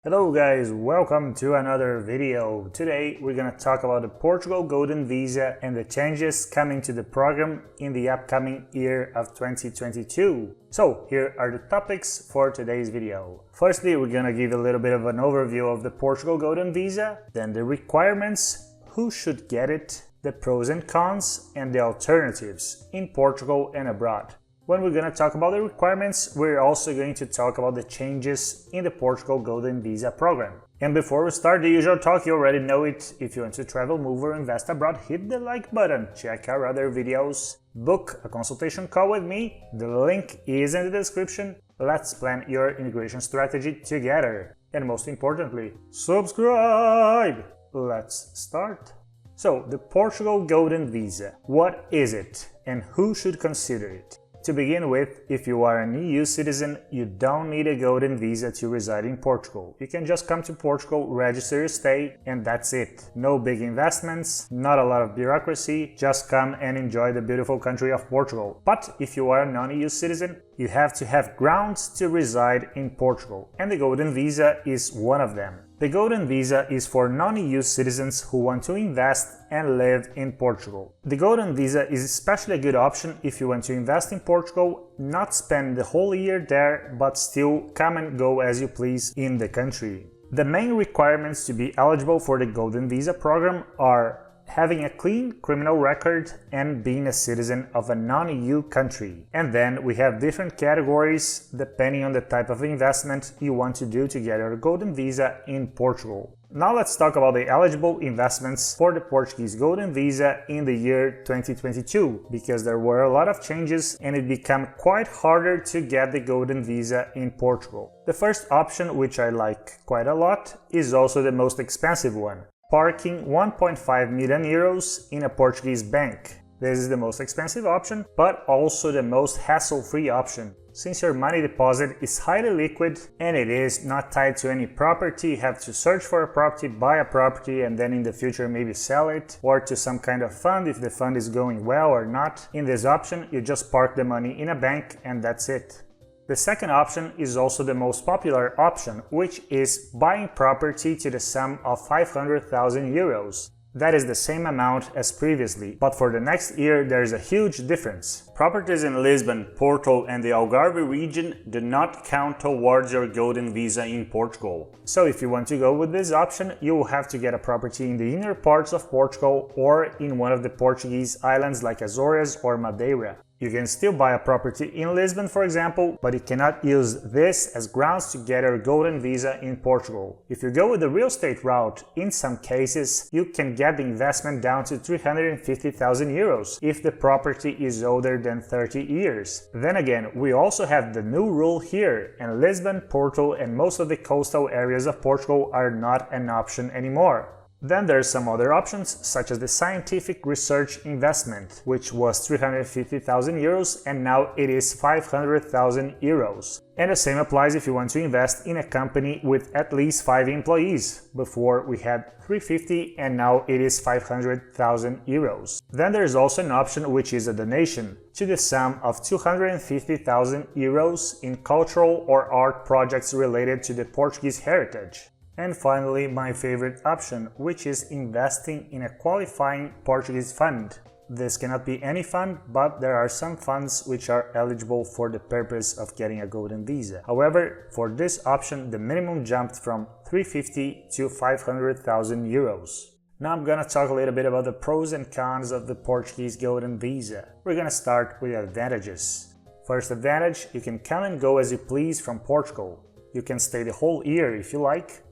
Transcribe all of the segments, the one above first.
Hello guys, welcome to another video. Today we're gonna talk about the Portugal Golden Visa and the changes coming to the program in the upcoming year of 2022. So here are the topics for today's video. Firstly, we're gonna give a little bit of an overview of the Portugal Golden Visa, then the requirements, who should get it, the pros and cons, and the alternatives in Portugal and abroad. When we're going to talk about the requirements, we're also going to talk about the changes in the Portugal Golden Visa program. And before we start the usual talk, you already know it. If you want to travel, move, or invest abroad, hit the like button, check our other videos, book a consultation call with me. The link is in the description. Let's plan your immigration strategy together. And most importantly, subscribe! Let's start. So, the Portugal Golden Visa. What is it and who should consider it? To begin with, if you are an EU citizen, you don't need a golden visa to reside in Portugal. You can just come to Portugal, register your stay, and that's it. No big investments, not a lot of bureaucracy, just come and enjoy the beautiful country of Portugal. But if you are a non-EU citizen, you have to have grounds to reside in Portugal, and the golden visa is one of them. The Golden Visa is for non-EU citizens who want to invest and live in Portugal. The Golden Visa is especially a good option if you want to invest in Portugal, not spend the whole year there, but still come and go as you please in the country. The main requirements to be eligible for the Golden Visa program are having a clean criminal record and being a citizen of a non-EU country. And then we have different categories depending on the type of investment you want to do to get your Golden Visa in Portugal. Now let's talk about the eligible investments for the Portuguese Golden Visa in the year 2022, because there were a lot of changes and it became quite harder to get the Golden Visa in Portugal. The first option, which I like quite a lot, is also the most expensive one. Parking 1.5 million euros in a Portuguese bank. This is the most expensive option, but also the most hassle-free option. Since your money deposit is highly liquid and it is not tied to any property, you have to search for a property, buy a property, and then in the future maybe sell it, or to some kind of fund if the fund is going well or not. In this option, you just park the money in a bank and that's it. The second option is also the most popular option, which is buying property to the sum of 500,000 euros. That is the same amount as previously, but for the next year there is a huge difference. Properties in Lisbon, Porto and the Algarve region do not count towards your Golden Visa in Portugal. So if you want to go with this option, you will have to get a property in the inner parts of Portugal or in one of the Portuguese islands like Azores or Madeira. You can still buy a property in Lisbon, for example, but you cannot use this as grounds to get a Golden Visa in Portugal. If you go with the real estate route, in some cases, you can get the investment down to 350,000 euros if the property is older than 30 years. Then again, we also have the new rule here, and Lisbon, Porto, and most of the coastal areas of Portugal are not an option anymore. Then there are some other options, such as the scientific research investment, which was 350,000 euros and now it is 500,000 euros. And the same applies if you want to invest in a company with at least 5 employees. Before we had 350 and now it is 500,000 euros. Then there is also an option which is a donation to the sum of 250,000 euros in cultural or art projects related to the Portuguese heritage. And finally, my favorite option, which is investing in a qualifying Portuguese fund. This cannot be any fund, but there are some funds which are eligible for the purpose of getting a Golden Visa. However, for this option, the minimum jumped from 350 to 500,000 euros. Now I'm gonna talk a little bit about the pros and cons of the Portuguese Golden Visa. We're gonna start with advantages. First advantage, you can come and go as you please from Portugal. You can stay the whole year if you like.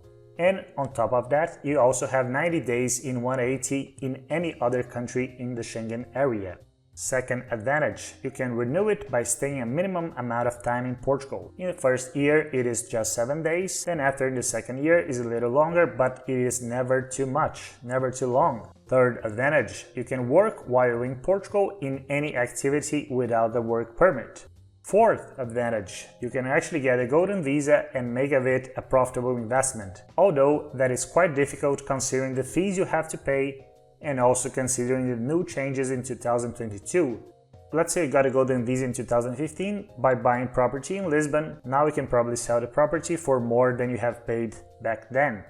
And on top of that, you also have 90 days in 180 in any other country in the Schengen area. Second advantage, you can renew it by staying a minimum amount of time in Portugal. In the first year it is just 7 days, then after the second year is a little longer, but it is never too much, never too long. Third advantage, you can work while you're in Portugal in any activity without the work permit. Fourth advantage, you can actually get a Golden Visa and make of it a profitable investment, although that is quite difficult considering the fees you have to pay and also considering the new changes in 2022. Let's say you got a golden visa in 2015 by buying property in Lisbon. Now you can probably sell the property for more than you have paid back then.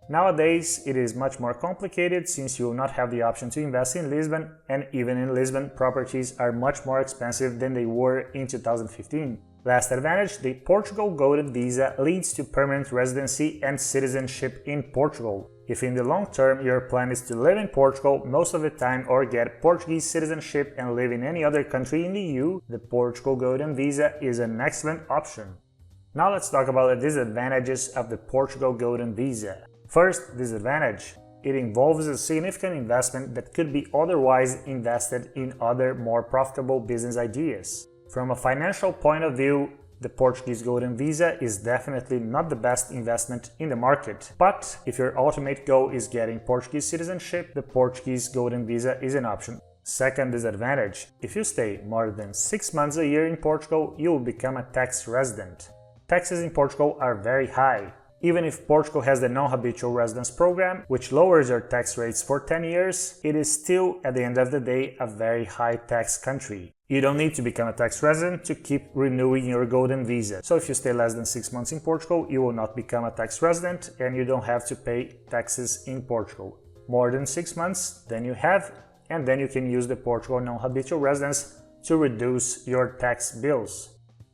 Nowadays, it is much more complicated since you will not have the option to invest in Lisbon, and even in Lisbon, properties are much more expensive than they were in 2015. Last advantage, the Portugal Golden Visa leads to permanent residency and citizenship in Portugal. If in the long term your plan is to live in Portugal most of the time or get Portuguese citizenship and live in any other country in the EU, the Portugal Golden Visa is an excellent option. Now let's talk about the disadvantages of the Portugal Golden Visa. First disadvantage. It involves a significant investment that could be otherwise invested in other more profitable business ideas. From a financial point of view, the Portuguese Golden Visa is definitely not the best investment in the market. But if your ultimate goal is getting Portuguese citizenship, the Portuguese Golden Visa is an option. Second disadvantage. If you stay more than 6 months a year in Portugal, you will become a tax resident. Taxes in Portugal are very high. Even if Portugal has the non-habitual residence program, which lowers your tax rates for 10 years, it is still, at the end of the day, a very high tax country. You don't need to become a tax resident to keep renewing your golden visa. So if you stay less than 6 months in Portugal, you will not become a tax resident and you don't have to pay taxes in Portugal. More than 6 months, then you have, and then you can use the Portugal non-habitual residence to reduce your tax bills.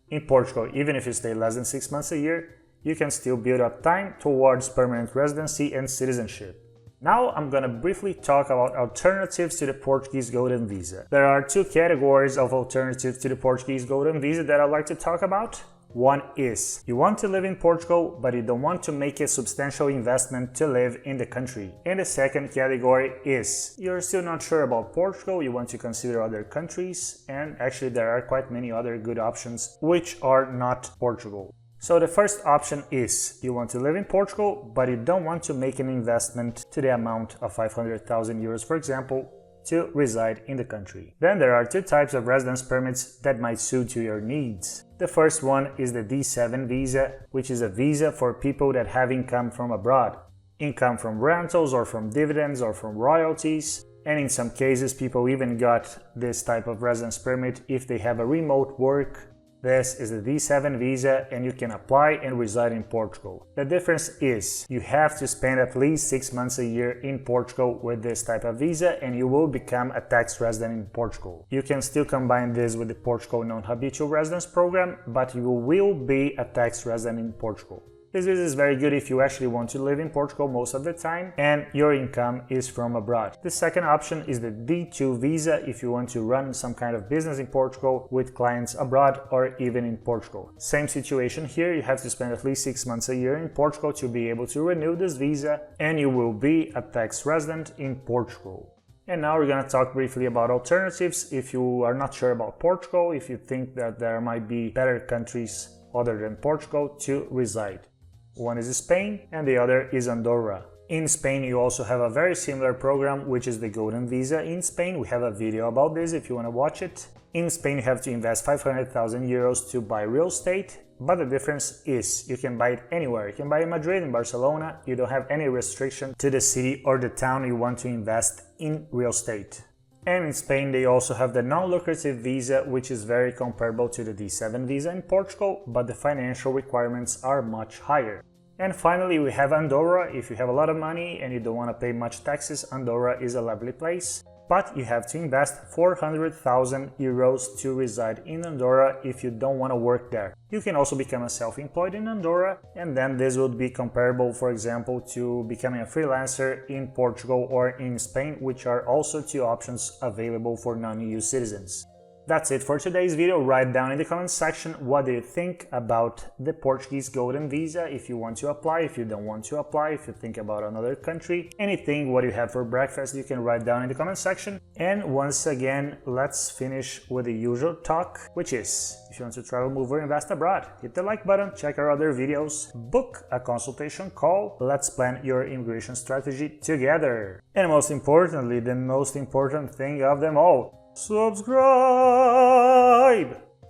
In Portugal, even if you stay less than 6 months a year, you can still build up time towards permanent residency and citizenship. Now I'm gonna briefly talk about alternatives to the Portuguese Golden Visa. There are two categories of alternatives to the Portuguese Golden Visa that I'd like to talk about. One is, you want to live in Portugal, but you don't want to make a substantial investment to live in the country. And the second category is, you're still not sure about Portugal, you want to consider other countries, and actually there are quite many other good options which are not Portugal. So the first option is, you want to live in Portugal, but you don't want to make an investment to the amount of 500,000 euros, for example, to reside in the country. Then there are two types of residence permits that might suit your needs. The first one is the D7 visa, which is a visa for people that have income from abroad. Income from rentals or from dividends or from royalties. And in some cases, people even got this type of residence permit if they have a remote work. This is the D7 visa and you can apply and reside in Portugal. The difference is you have to spend at least 6 months a year in Portugal with this type of visa and you will become a tax resident in Portugal. You can still combine this with the Portugal non-habitual residence program, but you will be a tax resident in Portugal. This visa is very good if you actually want to live in Portugal most of the time and your income is from abroad. The second option is the D2 visa if you want to run some kind of business in Portugal with clients abroad or even in Portugal. Same situation here, you have to spend at least 6 months a year in Portugal to be able to renew this visa and you will be a tax resident in Portugal. And now we're going to talk briefly about alternatives if you are not sure about Portugal, if you think that there might be better countries other than Portugal to reside. One is Spain and the other is Andorra. In Spain you also have a very similar program, which is the Golden Visa in Spain. We have a video about this if you want to watch it. In Spain you have to invest 500,000 euros to buy real estate, but the difference is you can buy it anywhere. You can buy in Madrid, in Barcelona. You don't have any restriction to the city or the town you want to invest in real estate. And in Spain they also have the non-lucrative visa, which is very comparable to the D7 visa in Portugal, but the financial requirements are much higher. And finally we have Andorra. If you have a lot of money and you don't want to pay much taxes, Andorra is a lovely place. But you have to invest 400,000 euros to reside in Andorra if you don't want to work there. You can also become a self-employed in Andorra, and then this would be comparable, for example, to becoming a freelancer in Portugal or in Spain, which are also two options available for non-EU citizens. That's it for today's video. Write down in the comment section what do you think about the Portuguese Golden Visa, if you want to apply, if you don't want to apply, if you think about another country, anything, what you have for breakfast, you can write down in the comment section. And once again, let's finish with the usual talk, which is, if you want to travel, move or invest abroad, hit the like button, check our other videos, book a consultation call, let's plan your immigration strategy together. And most importantly, the most important thing of them all, subscribe!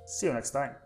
See you next time.